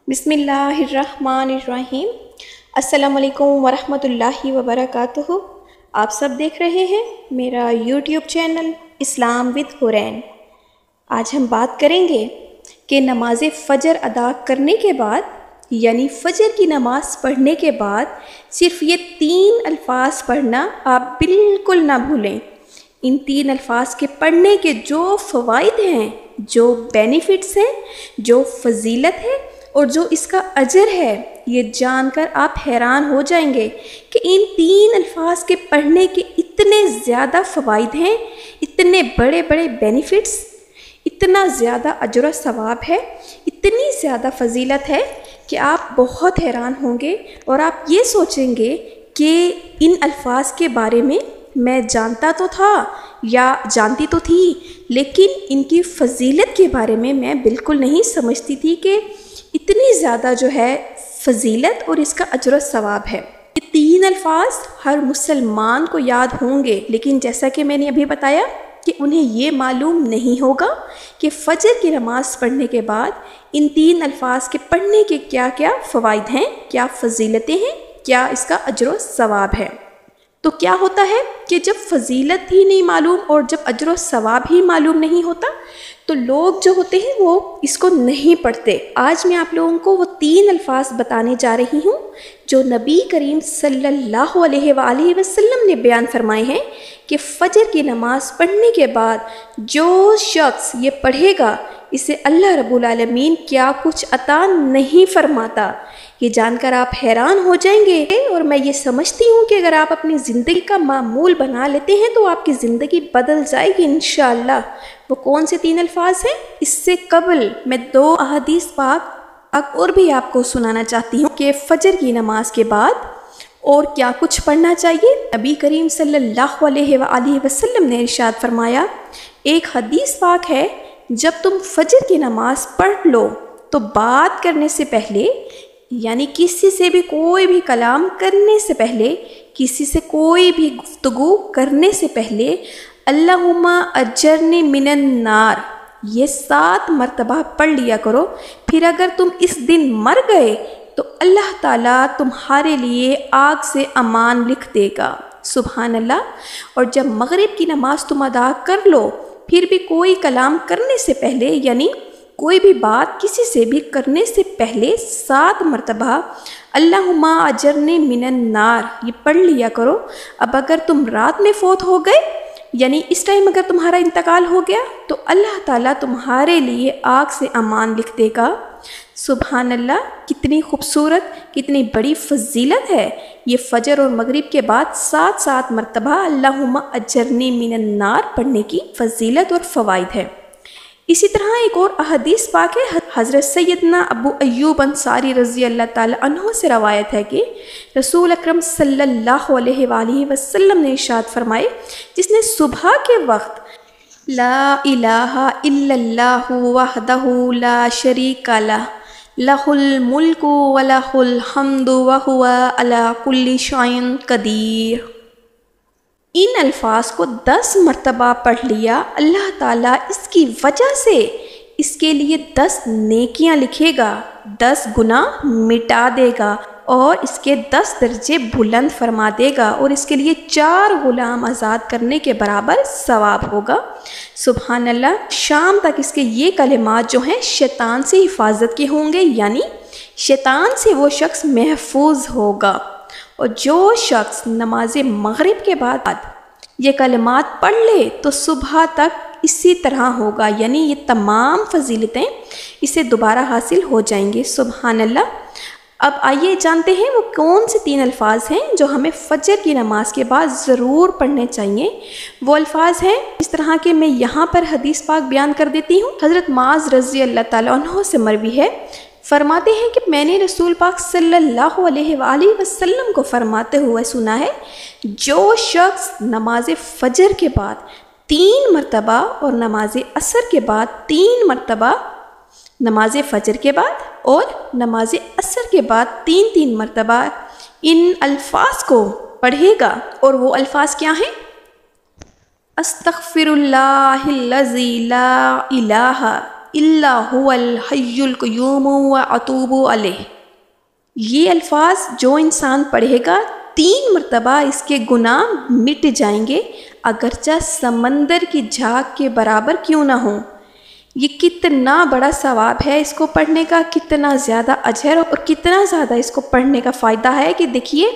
बिस्मिल्लाहिर्रहमानिर्रहीम। अस्सलामुअलैकुम वरहमतुल्लाहि वबरकातुहू। आप सब देख रहे हैं मेरा YouTube channel Islam with Hurain. आज हम बात करेंगे कि नमाज फ़जर अदा करने के बाद यानी फ़जर की नमाज़ पढ़ने के बाद सिर्फ़ ये 3 अल्फाज पढ़ना आप बिल्कुल ना भूलें। इन 3 अल्फाज के पढ़ने के जो फ़वाइद हैं, जो बेनिफिट्स हैं, जो फजीलत है और जो इसका अजर है, ये जानकर आप हैरान हो जाएंगे कि इन 3 अल्फाज के पढ़ने के इतने ज़्यादा फ़वाइद हैं, इतने बड़े बड़े बेनिफिट्स, इतना ज़्यादा अजर सवाब है, इतनी ज़्यादा फजीलत है कि आप बहुत हैरान होंगे और आप ये सोचेंगे कि इन अल्फाज के बारे में मैं जानता तो था या जानती तो थी, लेकिन इनकी फजीलत के बारे में मैं बिल्कुल नहीं समझती थी कि इतनी ज़्यादा जो है फजीलत और इसका अजर सवाब है। ये 3 अल्फाज हर मुसलमान को याद होंगे, लेकिन जैसा कि मैंने अभी बताया कि उन्हें ये मालूम नहीं होगा कि फ़जर की नमाज़ पढ़ने के बाद इन 3 अल्फाज के पढ़ने के क्या क्या फ़वाइद हैं, क्या फजीलतें हैं, क्या इसका अजर सवाब है। तो क्या होता है कि जब फजीलत ही नहीं मालूम और जब अजर सवाब ही मालूम नहीं होता तो लोग जो होते हैं वो इसको नहीं पढ़ते। आज मैं आप लोगों को वो 3 अल्फाज बताने जा रही हूँ जो नबी करीम सल्लल्लाहु अलैहि वसल्लम ने बयान फरमाए हैं कि फ़जर की नमाज़ पढ़ने के बाद जो शख्स ये पढ़ेगा इसे अल्लाह रब्बुल आलमीन क्या कुछ अता नहीं फरमाता। ये जानकर आप हैरान हो जाएंगे और मैं ये समझती हूँ कि अगर आप अपनी ज़िंदगी का मामूल बना लेते हैं तो आपकी ज़िंदगी बदल जाएगी इंशाअल्लाह। वो कौन से 3 अल्फाज हैं? इससे कबल मैं 2 अहादीस पाक और भी आपको सुनाना चाहती हूँ कि फ़जर की नमाज के बाद और क्या कुछ पढ़ना चाहिए। नबी करीम सल्लल्लाहु अलैहि वसल्लम ने इरशाद फरमाया, एक हदीस पाक है, जब तुम फ़जर की नमाज पढ़ लो तो बात करने से पहले यानी किसी से भी कोई भी कलाम करने से पहले, किसी से कोई भी गुफ्तगू करने से पहले अल्लाहुम्मा अजरनी मिनन नार ये 7 मरतबा पढ़ लिया करो। फिर अगर तुम इस दिन मर गए तो अल्लाह ताला तुम्हारे लिए आग से अमान लिख देगा। सुभान अल्लाह। और जब मगरिब की नमाज तुम अदा कर लो फिर भी कोई कलाम करने से पहले यानी कोई भी बात किसी से भी करने से पहले 7 मरतबा अल्लाहुम्मा अजरनी मिनन नार ये पढ़ लिया करो। अब अगर तुम रात में फौत हो गए यानी इस टाइम अगर तुम्हारा इंतकाल हो गया तो अल्लाह ताला तुम्हारे लिए आग से अमान लिख देगा। सुभान अल्लाह। कितनी खूबसूरत, कितनी बड़ी फजीलत है ये फ़जर और मगरिब के बाद 7 मरतबा अल्लाहुम्मा अजरनी मिनन नार पढ़ने की फजीलत और फ़वाइद है। इसी तरह एक और अहदीस पाक है, हज़रत सैयदना अबू अय्यूब अंसारी रज़ी अल्लाह ताला अन्हु से रवायत है कि रसूल अकरम सल्लल्लाहु अलैहि वसल्लम ने इरशाद फरमाए, जिसने सुबह के वक्त ला इलाहा इल्लल्लाहु वहदहु ला शरीका लह लहुल मुल्कु व लहुल हम्दु व हुवा अला कुल्ली शैइन कदीर, इन अल्फाज को 10 मरतबा पढ़ लिया, अल्लाह ताला इसकी वजह से इसके लिए 10 नेकियां लिखेगा, 10 गुनाह मिटा देगा और इसके 10 दर्जे बुलंद फरमा देगा और इसके लिए 4 गुलाम आज़ाद करने के बराबर सवाब होगा। सुभान अल्लाह। शाम तक इसके ये कलिमात जो हैं शैतान से हिफाजत के होंगे यानी शैतान से वो शख्स महफूज होगा। और जो शख्स नमाज मगरिब के बाद ये कलिमात पढ़ ले तो सुबह तक इसी तरह होगा यानी ये तमाम फजीलतें इसे दोबारा हासिल हो जाएंगी। सुभान अल्लाह। अब आइए जानते हैं वो कौन से 3 अल्फाज हैं जो हमें फ़जर की नमाज के बाद ज़रूर पढ़ने चाहिए। वो अल्फाज हैं इस तरह के, मैं यहाँ पर हदीस पाक बयान कर देती हूँ। हज़रत माज़ रज़ी अल्लाह ताला अन्हु से मरवी है, फरमाते हैं कि मैंने रसूल पाक सल्लल्लाहु अलैहि वसल्लम को फरमाते हुए सुना है, जो शख्स नमाज फ़जर के बाद 3 मरतबा और नमाज असर के बाद 3 मरतबा, नमाज फ़जर के बाद और नमाज असर के बाद 3 मरतबा इन अल्फाज को पढ़ेगा। और वो अल्फाज क्या हैं? अस्तग़फिरुल्लाहिल्लज़ी ला इलाहा इल्ला हुवल हय्युल क़य्यूम व अतूबु अलैह। ये अल्फाज जो इंसान पढ़ेगा 3 मरतबा इसके गुनाह मिट जाएंगे, अगरचा समंदर की झाग के बराबर क्यों ना हो। ये कितना बड़ा सवाब है इसको पढ़ने का, कितना ज़्यादा अजर और कितना ज़्यादा इसको पढ़ने का फ़ायदा है कि देखिए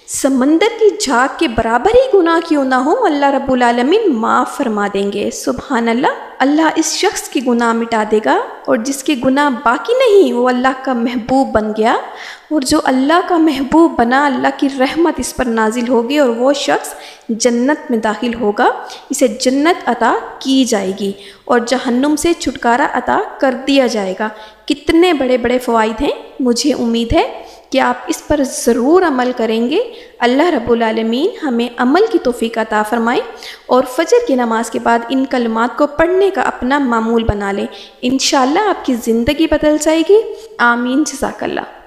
समंदर की झाग के बराबर ही गुनाह क्यों ना हो, अल्लाह रब्बुल आलमीन माफ़ फरमा देंगे। सुभान अल्लाह। अल्लाह इस शख्स के गुनाह मिटा देगा और जिसके गुनाह बाकी नहीं वो अल्लाह का महबूब बन गया, और जो अल्लाह का महबूब बना अल्लाह की रहमत इस पर नाजिल होगी और वो शख्स जन्नत में दाखिल होगा, इसे जन्नत अता की जाएगी और जहन्नुम से छुटकारा अता कर दिया जाएगा। कितने बड़े बड़े फ़वाइद हैं। मुझे उम्मीद है कि आप इस पर ज़रूर अमल करेंगे। अल्लाह रब्बुल आलमीन हमें अमल की तौफीक अता फ़रमाए और फ़जर की नमाज के बाद इन कलमात को पढ़ने का अपना मामूल बना लें। इंशाअल्लाह आपकी ज़िंदगी बदल जाएगी। आमीन। जज़ाकल्लाह।